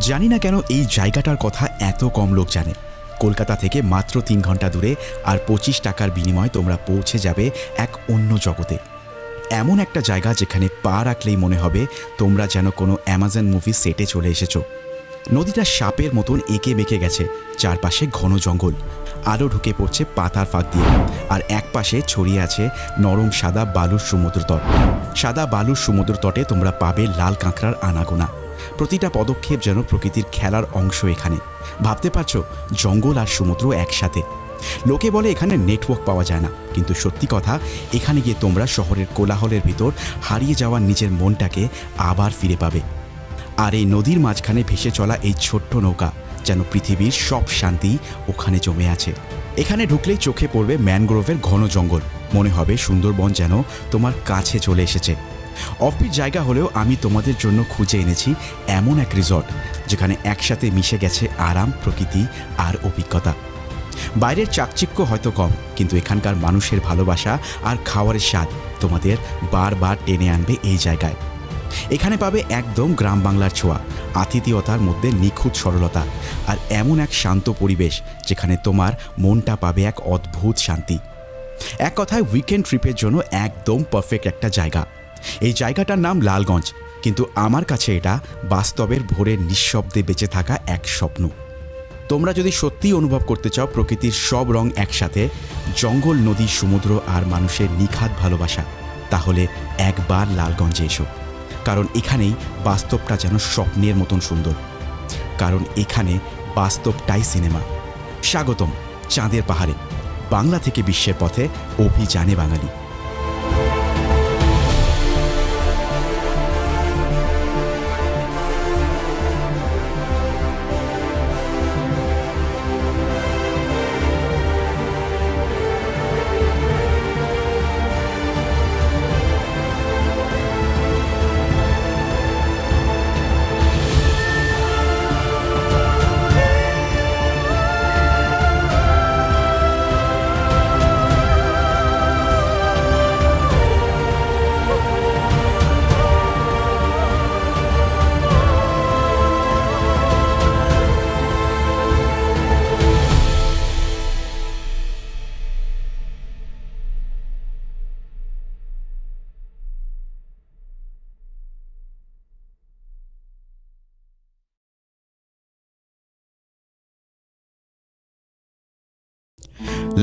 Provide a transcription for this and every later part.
জানি না কেন এই জায়গাটার কথা এত কম লোক জানে। কলকাতা থেকে মাত্র 3 ঘন্টা দূরে, আর 25 টাকার বিনিময়ে তোমরা পৌঁছে যাবে এক অন্য জগতে। এমন একটা জায়গা যেখানে পা রাখলেই মনে হবে তোমরা যেন কোনো অ্যামাজন মুভি সেটে চলে এসেছো। নদীটা সাপের মতন এঁকে বেঁকে গেছে, চারপাশে ঘন জঙ্গল, আলো ঢুকে পড়ছে পাতার ফাঁক দিয়ে, আর এক পাশে ছড়িয়ে আছে নরম সাদা বালুর সমুদ্র তট। সাদা বালুর সমুদ্র তটে তোমরা পাবে লাল কাঁকড়ার আনাগোনা। প্রতিটা পদক্ষেপ যেন প্রকৃতির খেলার অংশ। এখানে ভাবতে পারছো, জঙ্গল আর সমুদ্র একসাথে। লোকে বলে এখানে নেটওয়ার্ক পাওয়া যায় না, কিন্তু সত্যি কথা, এখানে গিয়ে তোমরা শহরের কোলাহলের ভিতর হারিয়ে যাওয়া নিজের মনটাকে আবার ফিরে পাবে। আর এই নদীর মাঝখানে ভেসে চলা এই ছোট্ট নৌকা যেন পৃথিবীর সব শান্তি ওখানে জমে আছে। এখানে ঢুকলেই চোখে পড়বে ম্যানগ্রোভের ঘন জঙ্গল, মনে হবে সুন্দরবন যেন তোমার কাছে চলে এসেছে। অফবিট জায়গা হলেও আমি তোমাদের জন্য খুঁজে এনেছি এমন এক রিসর্ট যেখানে একসাথে মিশে গেছে আরাম, প্রকৃতি আর অভিজ্ঞতা। বাইরের চাকচিক্য হয়তো কম, কিন্তু এখানকার মানুষের ভালোবাসা আর খাওয়ারের স্বাদ তোমাদের বারবার টেনে আনবে এই জায়গায়। এখানে পাবে একদম গ্রাম বাংলার ছোঁয়া, আতিথেয়তার মধ্যে নিখুঁত সরলতা, আর এমন এক শান্ত পরিবেশ যেখানে তোমার মনটা পাবে এক অদ্ভুত শান্তি। এক কথায় উইকেন্ড ট্রিপের জন্য একদম পারফেক্ট একটা জায়গা। এই জায়গাটার নাম লালগঞ্জ, কিন্তু আমার কাছে এটা বাস্তবের ভোরের নিঃশব্দে বেঁচে থাকা এক স্বপ্ন। তোমরা যদি সত্যিই অনুভব করতে চাও প্রকৃতির সব রং একসাথে, জঙ্গল, নদী, সমুদ্র আর মানুষের নিখাত ভালোবাসা, তাহলে একবার লালগঞ্জে এসো। কারণ এখানেই বাস্তবটা যেন স্বপ্নের মতন সুন্দর, কারণ এখানে বাস্তবটাই সিনেমা। স্বাগতম চাঁদের পাহাড়ে, বাংলা থেকে বিশ্বের পথে অভিযানে বাঙালি।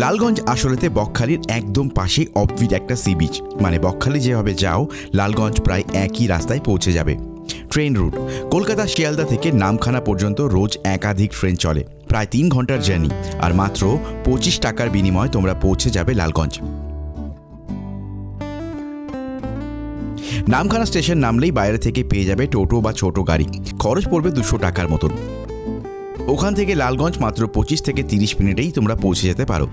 লালগঞ্জ আসলেতে বকখালির একদম পাশেই অফবিট একটা সি বিচ। মানে বকখালি যেভাবে যাও, লালগঞ্জ প্রায় একই রাস্তায় পৌঁছে যাবে। ট্রেন রুট কলকাতা শিয়ালদা থেকে নামখানা পর্যন্ত রোজ একাধিক ট্রেন চলে, প্রায় 3 ঘন্টার জার্নি, আর মাত্র 25 টাকার বিনিময়ে তোমরা পৌঁছে যাবে লালগঞ্জ। নামখানা স্টেশন নামলেই বাইরে থেকে পেয়ে যাবে টোটো বা ছোট গাড়ি, খরচ পড়বে 200 টাকার মতন। ওখান থেকে লালগঞ্জ মাত্র 25 থেকে 30 মিনিটেই তোমরা পৌঁছে যেতে পারো।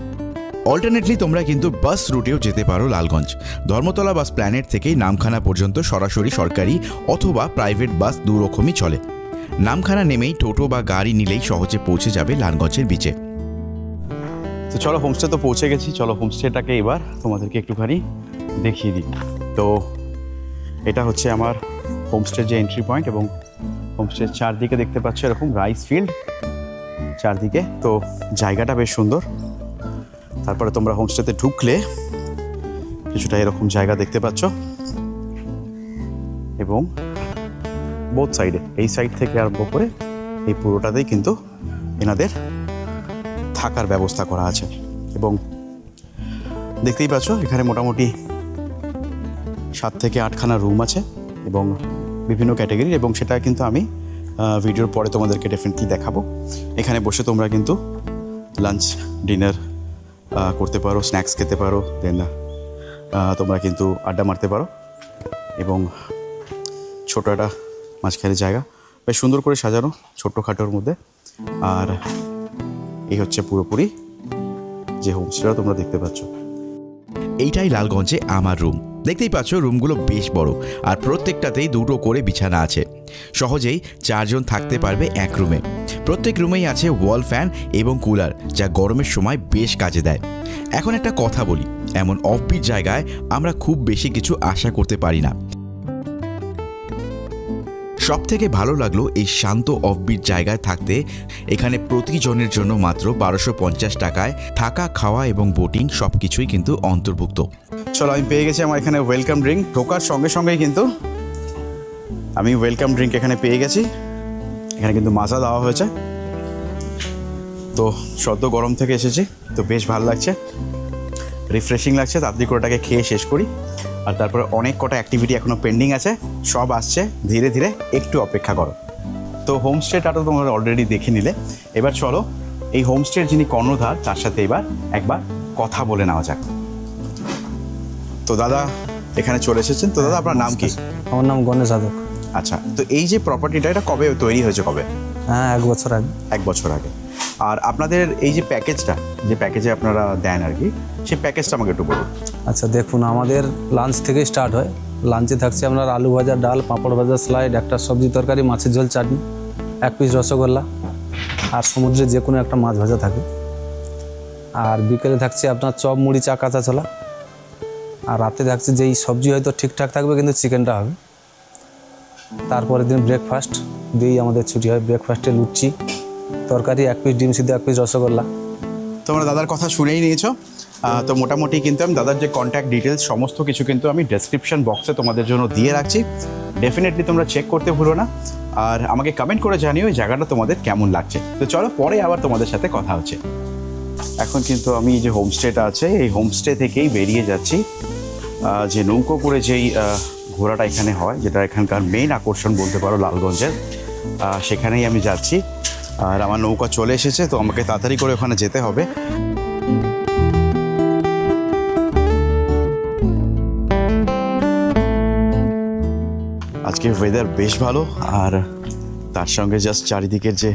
অল্টারনেটলি তোমরা কিন্তু বাস রুটেও যেতে পারো লালগঞ্জ। ধর্মতলা বাস প্ল্যানেট থেকেই নামখানা পর্যন্ত সরাসরি সরকারি অথবা প্রাইভেট বাস দুরকমই চলে। নামখানা নেমেই টোটো বা গাড়ি নিলেই সহজে পৌঁছে যাবে লালগঞ্জের বিচে। তো চলো, হোমস্টে তো পৌঁছে গেছি। চলো হোমস্টেটাকে এবার তোমাদেরকে একটুখানি দেখিয়ে দিই। তো এটা হচ্ছে আমার হোমস্টের যে এন্ট্রি পয়েন্ট, এবং হোমস্টের চারদিকে দেখতে পাচ্ছ এরকম রাইস ফিল্ড চারদিকে। তো জায়গাটা বেশ সুন্দর। তারপরে তোমরা হোমস্টেতে ঢুকলে কিছুটা এরকম জায়গা দেখতে পাচ্ছ, এবং বোথ সাইডে, এই সাইড থেকে আরম্ভ করে এই পুরোটাতেই কিন্তু এনাদের থাকার ব্যবস্থা করা আছে। এবং দেখতেই পাচ্ছ এখানে মোটামুটি 7 থেকে 8খানা রুম আছে, এবং বিভিন্ন ক্যাটাগরির, এবং সেটা কিন্তু আমি ভিডিওর পরে তোমাদেরকে ডেফিনেটলি দেখাবো। এখানে বসে তোমরা কিন্তু লাঞ্চ, ডিনার করতে পারো, স্ন্যাক্স খেতে পারো, দেন তোমরা কিন্তু আড্ডা মারতে পারো। এবং ছোটো একটা মাঝখানে জায়গা, বেশ সুন্দর করে সাজানো ছোট্টখাটোর মধ্যে। আর এই হচ্ছে পুরোপুরি যে হোমস্টেটা তোমরা দেখতে পাচ্ছ। এইটাই লালগঞ্জে আমার রুম। দেখতেই পাচ্ছ রুমগুলো বেশ বড়, আর প্রত্যেকটাতেই 2টো করে বিছানা আছে। সহজেই 4 জন থাকতে পারবে এক রুমে। প্রত্যেক রুমেই আছে ওয়াল ফ্যান এবং কুলার, যা গরমের সময় বেশ কাজে দেয়। এখন একটা কথা বলি, এমন অফবিট জায়গায় আমরা খুব বেশি কিছু আশা করতে পারি না। সব থেকে ভালো লাগলো এই শান্ত অফবিট জায়গায় থাকতে। এখানে প্রতিজনের জন্য মাত্র 1250 টাকায় থাকা, খাওয়া এবং বোটিং সব কিছুই কিন্তু অন্তর্ভুক্ত। চলো, আমি পেয়ে গেছি আমার এখানে ওয়েলকাম ড্রিঙ্ক। ঢোকার সঙ্গে সঙ্গেই কিন্তু আমি ওয়েলকাম ড্রিঙ্ক এখানে পেয়ে গেছি। এখানে কিন্তু মাজা দেওয়া হয়েছে, তো সদ্য গরম থেকে এসেছি, তো বেশ ভালো লাগছে, রিফ্রেশিং লাগছে। তাড়াতাড়ি করে ওটাকে খেয়ে শেষ করি। আর তারপরে অনেক কটা অ্যাক্টিভিটি এখনও পেন্ডিং আছে, সব আসছে, ধীরে ধীরে একটু অপেক্ষা করো। তো হোমস্টেটা তো তোমরা অলরেডি দেখে নিলে। এবার চলো এই হোমস্টের যিনি কর্ণধার তার সাথে এবার একবার কথা বলে নেওয়া যাক। তো দাদা এখানে চলে এসেছেন। তো দাদা আপনার নাম কি? আমার নাম গণেশ যাদব। আচ্ছা, তো এই যে প্রপার্টিটা এটা কবে তৈরি হয়েছে? কবে? হ্যাঁ, 1 বছর আগে। 1 বছর আগে। আর আপনাদের এই যে প্যাকেজটা, যে প্যাকেজে আপনারা দেন আর কি, সেই প্যাকেজটা আমাকে একটু বলুন। আচ্ছা দেখুন, আমাদের লাঞ্চ থেকে স্টার্ট হয়। লাঞ্চে থাকছে আপনার আলু ভাজা, ডাল, পাঁপড় ভাজা, স্লাইড, একটা সবজি তরকারি, মাছের ঝোল, চাটনি, 1 পিস রসগোল্লা, আর সমুদ্রে যে কোনো একটা মাছ ভাজা থাকে। আর বিকেলে থাকছে আপনার চপ, মুড়ি, চা, কাঁচা ছোলা। আর রাতে থাকছে যেই সবজি হয়তো ঠিকঠাক থাকবে, কিন্তু চিকেনটা হবে। তারপরের দিন ব্রেকফাস্ট দিয়েই আমাদের ছুটি হয়। ব্রেকফাস্টে লুচি, তরকারি, 1 পিস ডিম সিদ্ধ, 1 পিস রসগোল্লা। তোমরা দাদার কথা শুনেই নিয়েছো। তো মোটামুটি কিন্তু আমি দাদার যে কন্ট্যাক্ট ডিটেলস সমস্ত কিছু কিন্তু আমি ডেসক্রিপশন বক্সে তোমাদের জন্য দিয়ে রাখছি। ডেফিনেটলি তোমরা চেক করতে ভুলো না। আর আমাকে কমেন্ট করে জানিও এই জায়গাটা তোমাদের কেমন লাগছে। তো চলো পরে আবার তোমাদের সাথে কথা হচ্ছে। এখন কিন্তু আমি যে হোমস্টেটা আছে এই হোমস্টে থেকেই বেরিয়ে যাচ্ছি। যে নৌকো করে যেই ঘোরাটা এখানে হয়, যেটা এখানকার মেইন আকর্ষণ বলতে পারো লালগঞ্জের, সেখানেই আমি যাচ্ছি। আর আমার নৌকা চলে এসেছে, তো আমাকে তাড়াতাড়ি করে ওখানে যেতে হবে। আজকে ওয়েদার বেশ ভালো, আর তার সঙ্গে জাস্ট চারিদিকের যে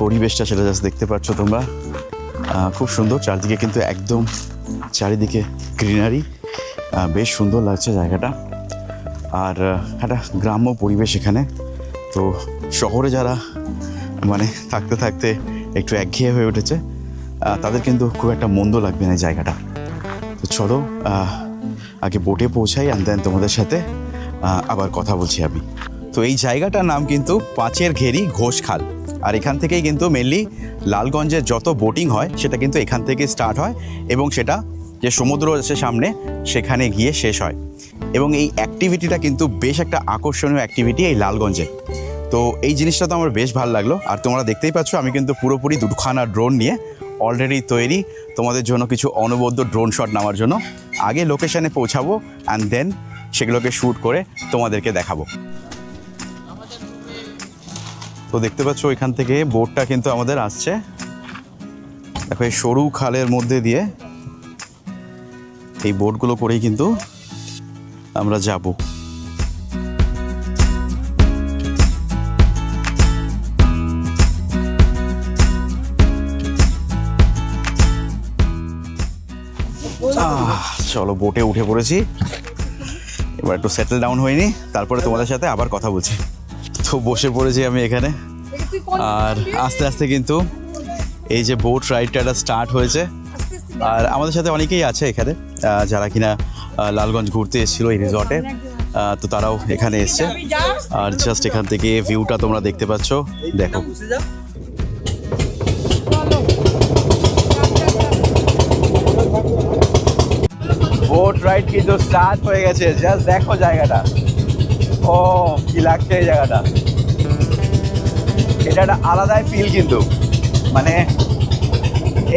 পরিবেশটা সেটা জাস্ট দেখতে পাচ্ছ তোমরা, খুব সুন্দর। চারিদিকে কিন্তু একদম চারিদিকে গ্রিনারি, বেশ সুন্দর লাগছে জায়গাটা। আর একটা গ্রাম্য পরিবেশ এখানে। তো শহরে যারা মানে থাকতে থাকতে একটু একঘেয়ে হয়ে উঠেছে, তাদের কিন্তু খুব একটা মন্দ লাগবে না এই জায়গাটা। তো চলো আগে বোটে পৌঁছাই, অ্যান্ড দেন তোমাদের সাথে আবার কথা বলছি আমি। তো এই জায়গাটার নাম কিন্তু পাঁচের ঘেরি ঘোষখাল। আর এখান থেকেই কিন্তু মেনলি লালগঞ্জের যত বোটিং হয় সেটা কিন্তু এখান থেকে স্টার্ট হয়, এবং সেটা যে সমুদ্র আছে সামনে সেখানে গিয়ে শেষ হয়। এবং এই অ্যাক্টিভিটিটা কিন্তু বেশ একটা আকর্ষণীয় অ্যাক্টিভিটি এই লালগঞ্জে। তো এই জিনিসটা তো আমার বেশ ভালো লাগলো। আর তোমরা দেখতেই পাচ্ছ আমি কিন্তু পুরোপুরি 2খানা ড্রোন নিয়ে অলরেডি তৈরি তোমাদের জন্য কিছু অনবদ্য ড্রোন শট নেওয়ার জন্য। আগে লোকেশানে পৌঁছাবো, অ্যান্ড দেন সেগুলোকে শ্যুট করে তোমাদেরকে দেখাবো। তো দেখতে পাচ্ছ এখান থেকে বোটটা কিন্তু আমাদের আসছে। দেখো এই সরু খালের মধ্যে দিয়ে এই বোটগুলো করেই কিন্তু আমরা যাব। চলো বোটে উঠে পড়েছি। এবার একটু সেটেল ডাউন হয়নি, তারপরে তোমাদের সাথে আবার কথা বলছি। তো বসে পড়েছি আমি এখানে, আর আস্তে আস্তে কিন্তু এই যে বোট রাইডটা স্টার্ট হয়েছে। আর আমাদের সাথে অনেকেই আছে এখানে যারা কিনা লালগঞ্জ ঘুরতে এসেছিলো এই রিসর্টে, তো তারাও এখানে এসছে। আর জাস্ট এখান থেকে ভিউটা তোমরা দেখতে পাচ্ছ, দেখো। বোট রাইড কিন্তু স্টার্ট হয়ে গেছে। জাস্ট দেখো জায়গাটা, ও কি লাগছে এই জায়গাটা। এটা একটা আলাদাই ফিল, কিন্তু মানে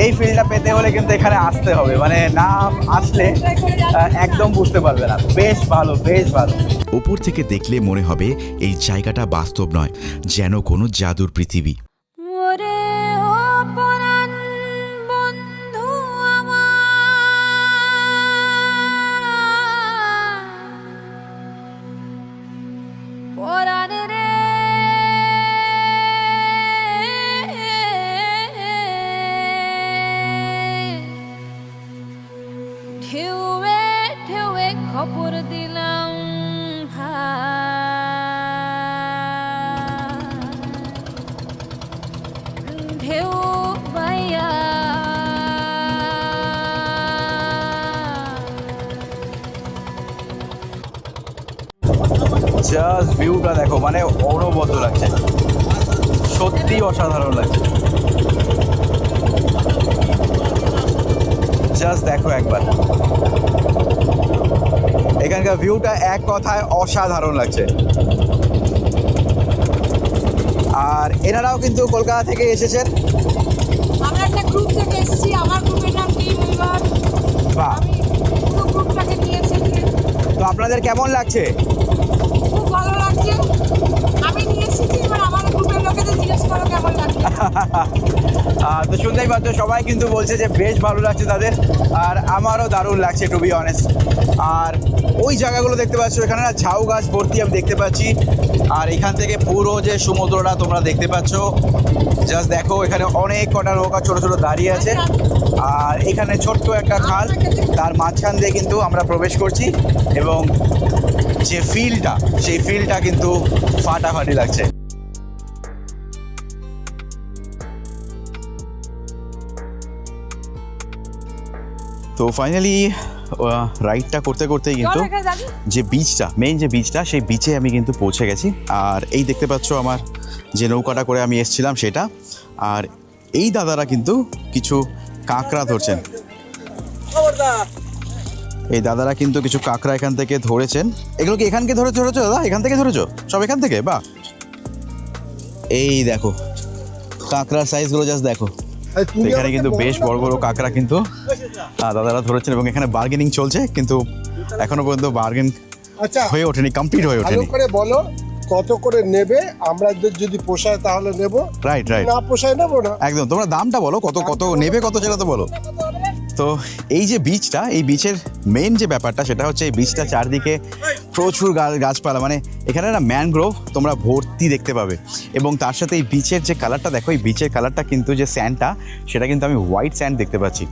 এই ফিলটা পেতে হলে কিন্তু এখানে আসতে হবে, মানে না আসলে একদম বুঝতে পারবে না। বেশ ভালো, বেশ ভালো। উপর থেকে দেখলে মনে হবে এই জায়গাটা বাস্তব নয়, যেন কোনো জাদুর পৃথিবী। খবর দিলাম ঢেউ বাইয়া জাস্ট ভিউটা দেখো, মানে অনবদ্য লাগছে, সত্যি অসাধারণ লাগছে। জাস্ট দেখো একবার, এখানকার ভিউটা এক কথায় অসাধারণ লাগছে। আর এনারাও কিন্তু কলকাতা থেকে এসেছেন। আমরা একটা গ্রুপ থেকে এসেছি, আমার গ্রুপের নাম টিম উইভার। বাহ, আমি পুরো গ্রুপটাকে নিয়ে এসেছি। তো আপনাদের কেমন লাগছে? খুব ভালো লাগছে। আমি নিয়ে এসেছি, এবার আমার গ্রুপের লোকেদের জিজ্ঞেস করো কেমন লাগছে। তো শুনতেই পাচ্ছ, সবাই কিন্তু বলছে যে বেশ ভালো লাগছে তাদের, আর আমারও দারুণ লাগছে টু বি অনেস্ট। আর ওই জায়গাগুলো দেখতে পাচ্ছ, এখানে না ঝাউ গাছ ভর্তি আমি দেখতে পাচ্ছি। আর এখান থেকে পুরো যে সমুদ্রটা তোমরা দেখতে পাচ্ছ, জাস্ট দেখো, এখানে অনেক কটা নৌকা ছোট ছোট দাঁড়িয়ে আছে। আর এখানে ছোট্ট একটা খাল, তার মাঝখান দিয়ে কিন্তু আমরা প্রবেশ করছি, এবং যে ফিলটা, সেই ফিলটা কিন্তু ফাটাফাটি লাগছে। তো ফাইনালি রাইডটা করতে করতেই কিন্তু চল এখানে যাবি। যে বিচটা, মেইন যে বিচটা, সেই বিচে আমি কিন্তু পৌঁছে গেছি। আর এই দেখতে পাচ্ছ আমার যে নৌকাটা করে আমি এসেছিলাম সেটা। আর এই দাদারা কিন্তু কিছু কাঁকড়া ধরছেন, এই দাদারা কিন্তু কিছু কাঁকড়া এখান থেকে ধরেছেন। এগুলো কি এখানকে ধরেছো দাদা? এখান থেকে ধরেছো সব? এখান থেকে? বাহ, এই দেখো কাঁকড়ার সাইজগুলো জাস্ট দেখো। এখানে কিন্তু বেশ বড় বড় কাঁকড়া কিন্তু দাদারা ধরেছেন, এবং এখানে বার্গেনিং চলছে, কিন্তু এখনো পর্যন্ত বার্গেন হয়ে ওঠেনি, কমপ্লিট হয়ে ভালো ওঠেনি। করে বলো কত করে নেবে, আমরা যদি পোষায় তাহলে নেব, রাইট রাইট, না পোষায় নেবো না। একদম। তোমরা দামটা বলো, কত কত নেবে, কত সেটা তো বলো। তো এই যে বিচটা, এই বিচের মেন যে ব্যাপারটা সেটা হচ্ছে এই বিচটা চারদিকে প্রচুর গাছপালা, মানে এখানে না ম্যানগ্রোভ তোমরা ভর্তি দেখতে পাবে। এবং তার সাথে এই বিচের যে কালারটা দেখো, এই বিচের কালারটা কিন্তু যে স্যান্ডটা, সেটা কিন্তু আমি হোয়াইট স্যান্ড দেখতে পাচ্ছি।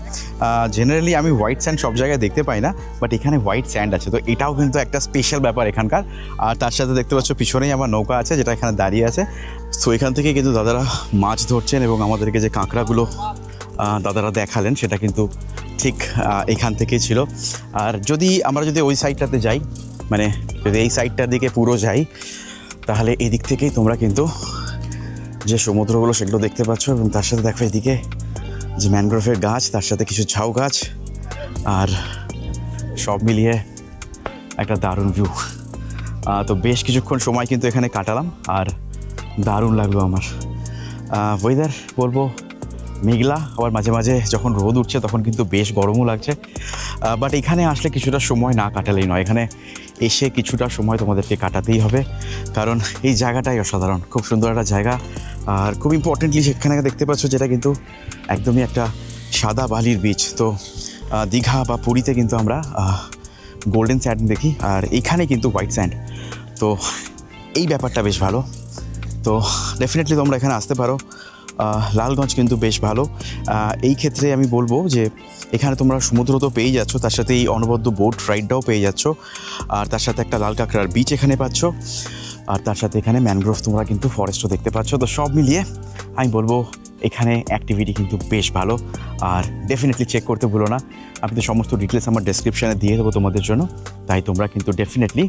জেনারেলি আমি হোয়াইট স্যান্ড সব জায়গায় দেখতে পাই না, বাট এখানে হোয়াইট স্যান্ড আছে, তো এটাও কিন্তু একটা স্পেশাল ব্যাপার এখানকার। আর তার সাথে দেখতে পাচ্ছ পিছনেই আমার নৌকা আছে, যেটা এখানে দাঁড়িয়ে আছে। তো এখান থেকে কিন্তু দাদারা মাছ ধরছেন, এবং আমাদেরকে যে কাঁকড়াগুলো দাদারা দেখালেন সেটা কিন্তু ঠিক এখান থেকেই ছিল। আর আমরা যদি ওই সাইডটাতে যাই, মানে যদি এই সাইডটার দিকে পুরো যাই, তাহলে এদিক থেকেই তোমরা কিন্তু যে সমুদ্রগুলো সেগুলো দেখতে পাচ্ছ। এবং তার সাথে দেখো এদিকে যে ম্যানগ্রোভের গাছ, তার সাথে কিছু ঝাউ গাছ, আর সব মিলিয়ে একটা দারুণ ভিউ। তো বেশ কিছুক্ষণ সময় কিন্তু এখানে কাটালাম, আর দারুণ লাগলো আমার। ওয়েদার বলবো মেঘলা, আবার মাঝে মাঝে যখন রোদ উঠছে তখন কিন্তু বেশ গরমও লাগছে। বাট এখানে আসলে কিছুটা সময় না কাটালেই নয়, এখানে এসে কিছুটা সময় তোমাদেরকে কাটাতেই হবে, কারণ এই জায়গাটাই অসাধারণ, খুব সুন্দর একটা জায়গা। আর খুব ইম্পর্টেন্টলি সেখানে দেখতে পাচ্ছ, যেটা কিন্তু একদমই একটা সাদা বালির বিচ। তো দীঘা বা পুরীতে কিন্তু আমরা গোল্ডেন স্যান্ড দেখি, আর এইখানে কিন্তু হোয়াইট স্যান্ড। তো এই ব্যাপারটা বেশ ভালো। তো ডেফিনেটলি তোমরা এখানে আসতে পারো। লালগঞ্জ কিন্তু বেশ ভালো। এই ক্ষেত্রে আমি বলবো যে এখানে তোমরা সমুদ্র তো পেয়ে যাচ্ছ, তার সাথে এই অনবদ্য বোট রাইডটাও পেয়ে যাচ্ছ, আর তার সাথে একটা লাল কাঁকড়ার বিচ এখানে পাচ্ছ, আর তার সাথে এখানে ম্যানগ্রোভ তোমরা কিন্তু ফরেস্টও দেখতে পাচ্ছ। তো সব মিলিয়ে আমি বলবো এখানে অ্যাক্টিভিটি কিন্তু বেশ ভালো। আর ডেফিনেটলি চেক করতে ভুলো না, আমি তো সমস্ত ডিটেলস আমার ডেসক্রিপশানে দিয়ে দেবো তোমাদের জন্য, তাই তোমরা কিন্তু ডেফিনেটলি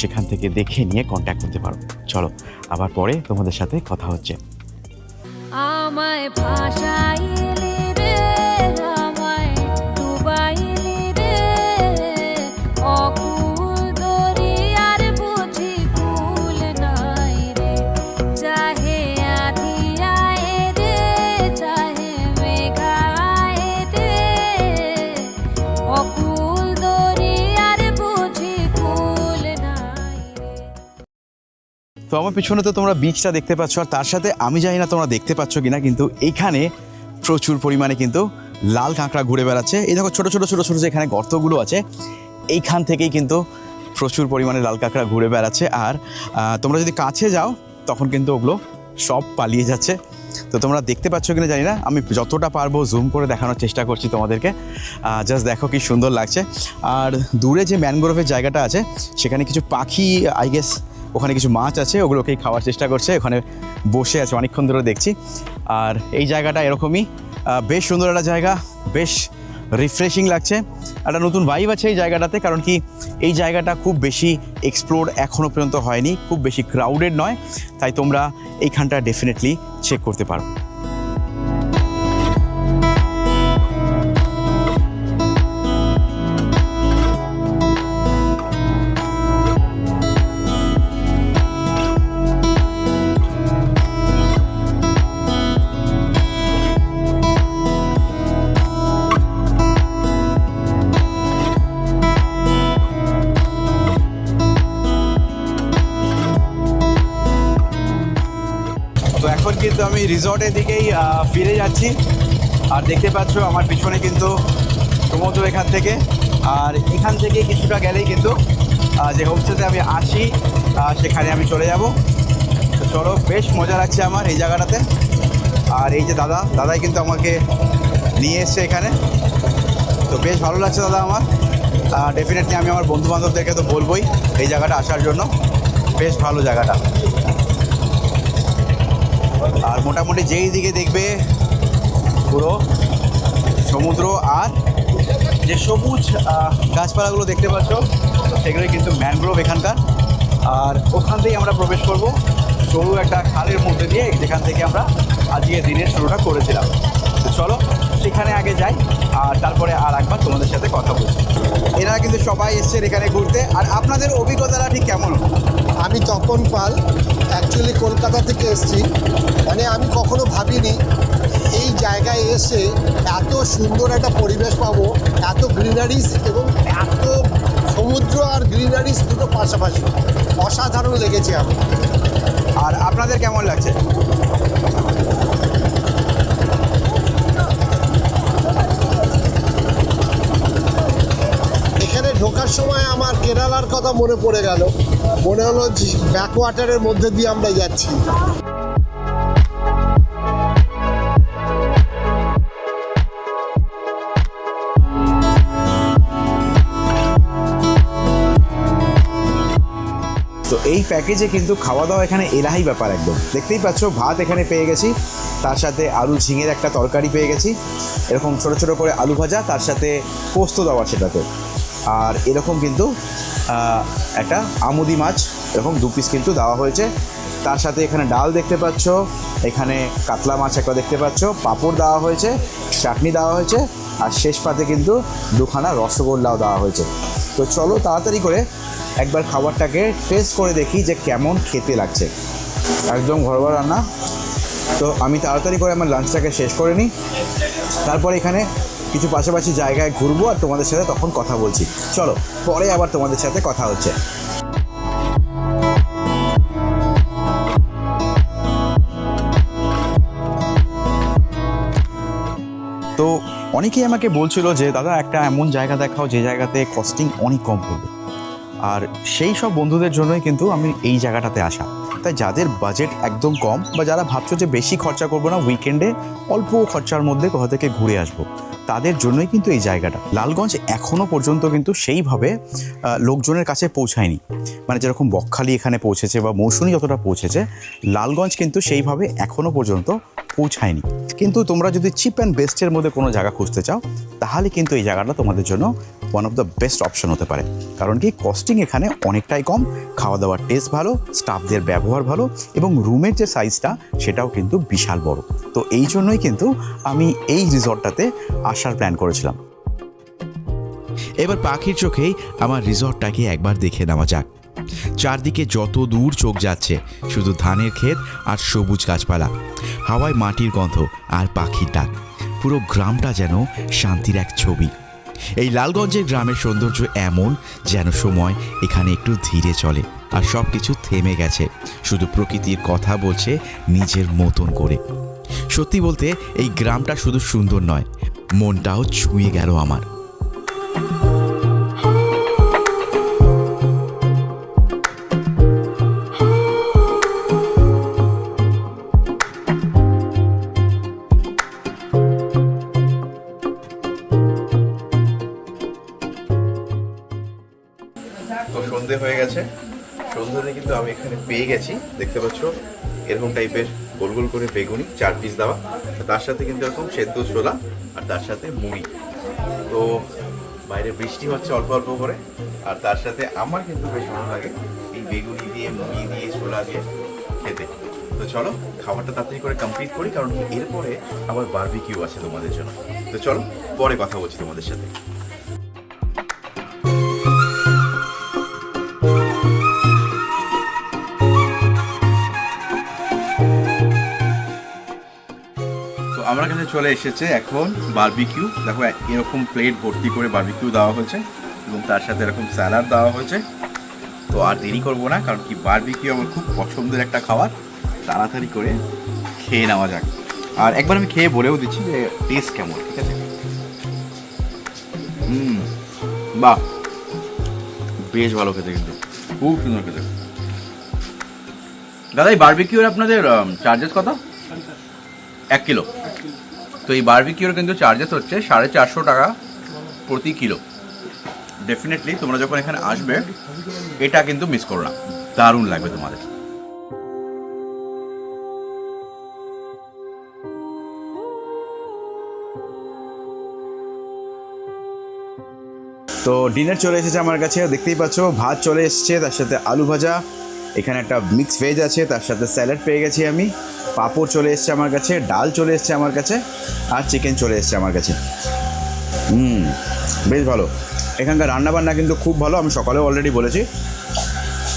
সেখান থেকে দেখে নিয়ে কন্ট্যাক্ট করতে পারো। চলো আবার পরে তোমাদের সাথে কথা হচ্ছে। আমায় ভাষাইলি রে, আমায় ডুবাইলি রে, অকুল দরিয়ার বুঝি কুল নাই রে, চাহে আধি আয় রে, চাহে মেঘা আয় রে, অকুল দরিয়ার বুঝি কুল নাই রে। তো আমার পিছনে তো তোমরা বিচটা দেখতে পাচ্ছ, আর তার সাথে আমি জানি না তোমরা দেখতে পাচ্ছ কিনা, কিন্তু এইখানে প্রচুর পরিমাণে কিন্তু লাল কাঁকড়া ঘুরে বেড়াচ্ছে। এই দেখো ছোটো ছোটো ছোটো ছোটো যে এখানে গর্তগুলো আছে, এইখান থেকেই কিন্তু প্রচুর পরিমাণে লাল কাঁকড়া ঘুরে বেড়াচ্ছে। আর তোমরা যদি কাছে যাও তখন কিন্তু ওগুলো সব পালিয়ে যাচ্ছে। তো তোমরা দেখতে পাচ্ছ কিনা জানি না, আমি যতটা পারবো জুম করে দেখানোর চেষ্টা করছি তোমাদেরকে। জাস্ট দেখো কি সুন্দর লাগছে। আর দূরে যে ম্যানগ্রোভের জায়গাটা আছে, সেখানে কিছু পাখি, আই গেস ওখানে কিছু মাছ আছে, ওগুলোকেই খাওয়ার চেষ্টা করছে, ওখানে বসে আছে অনেকক্ষণ ধরে দেখছি। আর এই জায়গাটা এরকমই বেশ সুন্দর একটা জায়গা, বেশ রিফ্রেশিং লাগছে, একটা নতুন ভাইব আছে এই জায়গাটাতে। কারণ কি এই জায়গাটা খুব বেশি এক্সপ্লোর এখনও পর্যন্ত হয়নি, খুব বেশি ক্রাউডেড নয়, তাই তোমরা এইখানটা ডেফিনেটলি চেক করতে পারো। তো এখন কিন্তু আমি রিসর্টের দিকেই ফিরে যাচ্ছি, আর দেখতে পাচ্ছ আমার পিছনে কিন্তু সমুদ্র এখান থেকে, আর এখান থেকে কিছুটা গেলেই কিন্তু যে হোমস্টেতে আমি আসি সেখানে আমি চলে যাব। তো চলো, বেশ মজা লাগছে আমার এই জায়গাটাতে। আর এই যে দাদাই কিন্তু আমাকে নিয়ে এসছে এখানে, তো বেশ ভালো লাগছে দাদা আমার। ডেফিনেটলি আমি আমার বন্ধুবান্ধবদেরকে তো বলবোই এই জায়গাটা আসার জন্য, বেশ ভালো জায়গাটা। আর মোটামুটি যেই দিকে দেখবে পুরো সমুদ্র, আর যে সবুজ গাছপালাগুলো দেখতে পাচ্ছ সেগুলোই কিন্তু ম্যানগ্রোভ এখানকার। আর ওখান থেকেই আমরা প্রবেশ করব সরু একটা খালের মধ্যে দিয়ে, যেখান থেকে আমরা আজকের দিনের শুরুটা করেছিলাম। তো চলো সেখানে আগে যাই, আর তারপরে আর একবার তোমাদের সাথে কথা বলছি। এরা কিন্তু সবাই এসছেন এখানে ঘুরতে। আর আপনাদের অভিজ্ঞতাটা ঠিক কেমন? আমি তপন পাল, অ্যাকচুয়ালি কলকাতা থেকে এসেছি। মানে আমি কখনো ভাবিনি এই জায়গায় এসে এত সুন্দর একটা পরিবেশ পাবো, এত গ্রিনারিস এবং এত সমুদ্র আর গ্রিনারিস দুটো পাশাপাশি, অসাধারণ লেগেছে আমার। আর আপনাদের কেমন লাগছে? এখানে ঢোকার সময় আমার কেরালার কথা মনে পড়ে গেল, মনে হলো ব্যাকওয়াটারের মধ্যে দিয়ে আমরা যাচ্ছি। তো এই প্যাকেজে কিন্তু খাওয়া দাওয়া এখানে এলাহি ব্যাপার একদম। দেখতেই পাচ্ছ ভাত এখানে পেয়ে গেছি, তার সাথে আলু ঝিঙের একটা তরকারি পেয়ে গেছি, এরকম ছোট ছোট করে আলু ভাজা, তার সাথে পোস্ত দেওয়া সেটাতে। আর এরকম কিন্তু একটা আমুদি মাছ এরকম 2 পিস কিন্তু দেওয়া হয়েছে। তার সাথে এখানে ডাল দেখতে পাচ্ছ, এখানে কাতলা মাছ একটা দেখতে পাচ্ছ, পাঁপড় দেওয়া হয়েছে, চাটনি দেওয়া হয়েছে, আর শেষ পাতে কিন্তু 2খানা রসগোল্লাও দেওয়া হয়েছে। তো চলো তাড়াতাড়ি করে একবার খাবারটাকে টেস্ট করে দেখি যে কেমন খেতে লাগছে। একদম ঘরোয়া রান্না। তো আমি তাড়াতাড়ি করে আমার লাঞ্চটাকে শেষ করে নিই, তারপর এখানে কিছু পাশাপাশি জায়গায় ঘুরবো আর তোমাদের সাথে তখন কথা বলছি। চলো পরে আবার তোমাদের সাথে কথা হচ্ছে। তো অনেকেই আমাকে বলছিল যে দাদা একটা এমন জায়গা দেখাও যে জায়গাতে কস্টিং অনেক কম পড়বে, আর সেই সব বন্ধুদের জন্যই কিন্তু আমি এই জায়গাটাতে আসা। তাই যাদের বাজেট একদম কম, বা যারা ভাবছো যে বেশি খরচা করবো না, উইকেন্ডে অল্প খরচার মধ্যে কোথা থেকে ঘুরে আসবো, তাদের জন্যই কিন্তু এই জায়গাটা। লালগঞ্জ এখনও পর্যন্ত কিন্তু সেইভাবে লোকজনের কাছে পৌঁছায়নি, মানে যেরকম বকখালি এখানে পৌঁছেছে বা মৌসুমী যতটা পৌঁছেছে, লালগঞ্জ কিন্তু সেইভাবে এখনও পর্যন্ত পৌঁছায়নি। কিন্তু তোমরা যদি চিপ অ্যান্ড বেস্টের মধ্যে কোনো জায়গা খুঁজতে চাও, তাহলে কিন্তু এই জায়গাটা তোমাদের জন্য one of the best option হতে পারে। কারণ কি, কস্টিং এখানে অনেকটাই কম, খাওয়া দাওয়ার টেস্ট ভালো, স্টাফদের ব্যবহার ভালো, এবং রুমের যে সাইজটা সেটাও কিন্তু বিশাল বড়। তো এই জন্যই কিন্তু আমি এই রিসর্টটাতে আসার প্ল্যান করেছিলাম। এবার পাখির চোখেই আমার রিসর্টটাকে একবার দেখে নেওয়া যাক। চারদিকে যত দূর চোখ যাচ্ছে শুধু ধানের ক্ষেত আর সবুজ গাছপালা, হাওয়ায় মাটির গন্ধ আর পাখির ডাক। পুরো গ্রামটা যেন শান্তির এক ছবি। এই লালগঞ্জের গ্রামের সৌন্দর্য এমন যেন সময় এখানে একটু ধীরে চলে, আর সব কিছু থেমে গেছে, শুধু প্রকৃতির কথা বলছে নিজের মতন করে। সত্যি বলতে এই গ্রামটা শুধু সুন্দর নয়, মনটাও ছুঁয়ে গেল আমার। তো সন্ধে হয়ে গেছে, সন্ধ্যাতে কিন্তু আমি এখানে পেয়ে গেছি, দেখতে পাচ্ছ এরকম টাইপের গোল গোল করে বেগুনি 4 পিস দেওয়া, তার সাথে কিন্তু এরকম সেদ্ধ ছোলা, আর তার সাথে মুড়ি। তো বাইরে বৃষ্টি হচ্ছে অল্প অল্প করে, আর তার সাথে আমার কিন্তু বেশ ভালো লাগে এই বেগুনি দিয়ে, মুড়ি দিয়ে, ছোলা দিয়ে খেতে। তো চলো খাবারটা তাড়াতাড়ি করে কমপ্লিট করি, কারণ এরপরে আবার বারবিকিউ আছে তোমাদের জন্য। তো চলো পরে কথা বলছি তোমাদের সাথে। তো আমার কাছে চলে এসেছে এখন বারবিকিউ। দেখো এরকম প্লেট ভর্তি করে বারবিকিউ দেওয়া হয়েছে এবং তার সাথে এরকম স্যালাড দেওয়া হয়েছে। তো আর দেরি করবো না, কারণ কি বারবিকিউ আমার খুব পছন্দের একটা খাবার, তাড়াতাড়ি করে খেয়ে নেওয়া যাক। আর একবার আমি খেয়ে বলেও দিচ্ছি যে টেস্ট কেমন, ঠিক আছে? বাহ, বেশ ভালো খেতে, কিন্তু খুব সুন্দর খেতে। দাদা এই বারবিকিউর আপনাদের চার্জেস কত? 1 কিলো। তো এই বারবিকিউর কিন্তু চার্জেস হচ্ছে 450 টাকা প্রতি কিলো। ডেফিনেটলি তোমরা যখন এখানে আসবে এটা কিন্তু মিস করো না, দারুণ লাগবে তোমাদের। তো ডিনার চলে এসেছে আমার কাছে, দেখতেই পাচ্ছ ভাত চলে এসেছে, তার সাথে আলু ভাজা, এখানে একটা মিক্স ভেজ আছে, তার সাথে স্যালাড পেয়ে গেছি আমি, পাঁপড় চলে এসেছে আমার কাছে, ডাল চলে এসেছে আমার কাছে, আর চিকেন চলে এসেছে আমার কাছে। বেশ ভালো, এখানকার রান্নাবান্না কিন্তু খুব ভালো, আমি সকালেও অলরেডি বলেছি,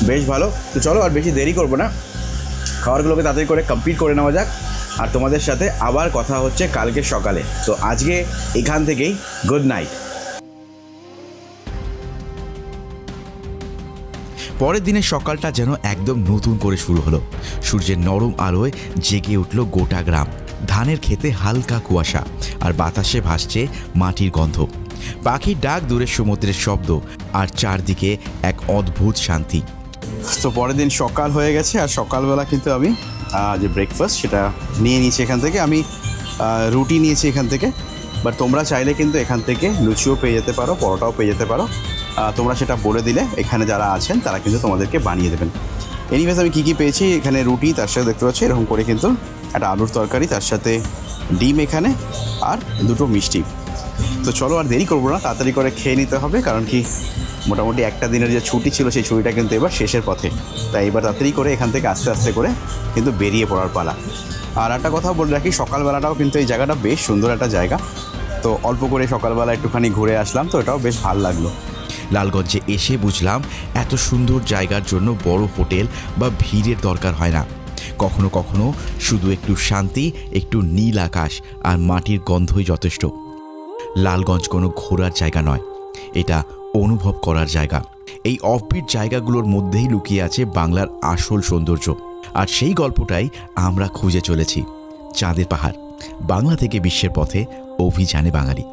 বেশ ভালো। তো চলো আর বেশি দেরি করবো না, খাবারগুলোকে তাড়াতাড়ি করে কমপ্লিট করে নেওয়া যাক, আর তোমাদের সাথে আবার কথা হচ্ছে কালকে সকালে। তো আজকে এখান থেকেই গুড নাইট। পরের দিনের সকালটা যেন একদম নতুন করে শুরু হলো। সূর্যের নরম আলোয় জেগে উঠল গোটা গ্রাম, ধানের খেতে হালকা কুয়াশা, আর বাতাসে ভাসছে মাটির গন্ধ, পাখির ডাক, দূরের সমুদ্রের শব্দ, আর চারদিকে এক অদ্ভুত শান্তি। তো পরের দিন সকাল হয়ে গেছে, আর সকালবেলা কিন্তু আমি যে ব্রেকফাস্ট সেটা নিয়ে নিয়েছি এখান থেকে। আমি রুটি নিয়েছি এখান থেকে, বাট তোমরা চাইলে কিন্তু এখান থেকে লুচিও পেয়ে যেতে পারো, পরোটাও পেয়ে যেতে পারো। তোমরা সেটা বলে দিলে এখানে যারা আছেন তারা কিন্তু তোমাদেরকে বানিয়ে দেবেন। এনিওয়েজ আমি কী পেয়েছি এখানে, রুটি, তার সাথে দেখতে পাচ্ছি এরকম করে কিন্তু একটা আলুর তরকারি, তার সাথে ডিম এখানে, আর দুটো মিষ্টি। তো চলো আর দেরি করবো না, তাড়াতাড়ি করে খেয়ে নিতে হবে, কারণ কি মোটামুটি একটা দিনের যে ছুটি ছিল সেই ছুটিটা কিন্তু এবার শেষের পথে। তাই এবার তাড়াতাড়ি করে এখান থেকে আস্তে আস্তে করে কিন্তু বেরিয়ে পড়ার পালা। আর একটা কথা বলে রাখি, সকালবেলাটাও কিন্তু এই জায়গাটা বেশ সুন্দর একটা জায়গা। তো অল্প করে সকালবেলা একটুখানি ঘুরে আসলাম, তো এটাও বেশ ভালো লাগলো। লালগঞ্জে এসে বুঝলাম এত সুন্দর জায়গার জন্য বড় হোটেল বা ভিড়ের দরকার হয় না। কখনো কখনো শুধু একটু শান্তি, একটু নীল আকাশ আর মাটির গন্ধই যথেষ্ট। লালগঞ্জ কোনো ঘোরার জায়গা নয়, এটা অনুভব করার জায়গা। এই অফবিট জায়গাগুলোর মধ্যেই লুকিয়ে আছে বাংলার আসল সৌন্দর্য, আর সেই গল্পটাই আমরা খুঁজে চলেছি। চাঁদের পাহাড়, বাংলা থেকে বিশ্বের পথে, অভিযানে বাঙালি।